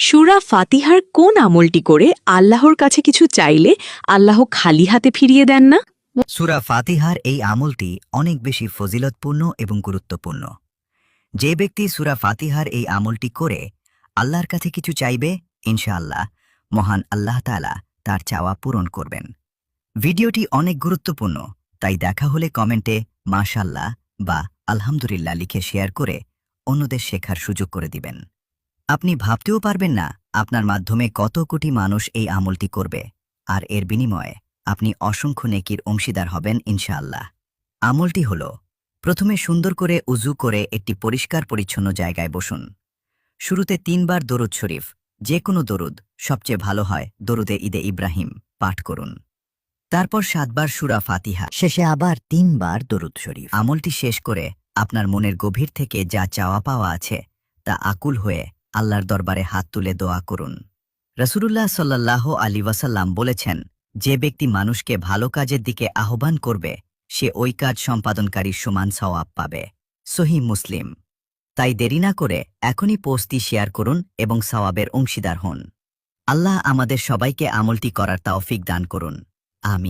সূরা ফাতিহার কোন আমলটি করে আল্লাহর কাছে কিছু চাইলে আল্লাহ খালি হাতে ফিরিয়ে দেন না? সূরা ফাতিহার এই আমলটি অনেক বেশি ফজিলতপূর্ণ এবং গুরুত্বপূর্ণ। যে ব্যক্তি সূরা ফাতিহার এই আমলটি করে আল্লাহর কাছে কিছু চাইবে, ইনশাআল্লাহ মহান আল্লাহ তাআলা তার চাওয়া পূরণ করবেন। ভিডিওটি অনেক গুরুত্বপূর্ণ, তাই দেখা হলে কমেন্টে মাশাআল্লাহ বা আলহামদুলিল্লাহ লিখে শেয়ার করে অন্যদের শেখার সুযোগ করে দিবেন। আপনি ভাবতেও পারবেন না আপনার মাধ্যমে কত কোটি মানুষ এই আমলটি করবে, আর এর বিনিময়ে আপনি অসংখ্য নেকির অংশীদার হবেন ইনশাআল্লাহ। আমলটি হল, প্রথমে সুন্দর করে উজু করে একটি পরিষ্কার পরিচ্ছন্ন জায়গায় বসুন। শুরুতে ৩ বার দরুদ শরীফ, যে কোনো দরুদ সবচেয়ে ভালো হয় দরুদে ঈদে ইব্রাহিম পাঠ করুন। তারপর ৭ বার সূরা ফাতিহা, শেষে আবার ৩ বার দরুদ শরীফ। আমলটি শেষ করে আপনার মনের গভীর থেকে যা চাওয়া পাওয়া আছে তা আকুল হয়ে আল্লাহর দরবারে হাত তুলে দোয়া করুন। রাসূলুল্লাহ সাল্লাল্লাহু আলাইহি ওয়াসাল্লাম বলেছেন, যে ব্যক্তি মানুষকে ভালো কাজের দিকে আহ্বান করবে সে ওই কাজ সম্পাদনকারীর সমান সওয়াব পাবে। সহিহ মুসলিম। তাই দেরি না করে এখনই পোস্টটি শেয়ার করুন এবং সওয়াবের অংশীদার হন। আল্লাহ আমাদের সবাইকে আমলটি করার তৌফিক দান করুন। আমিন।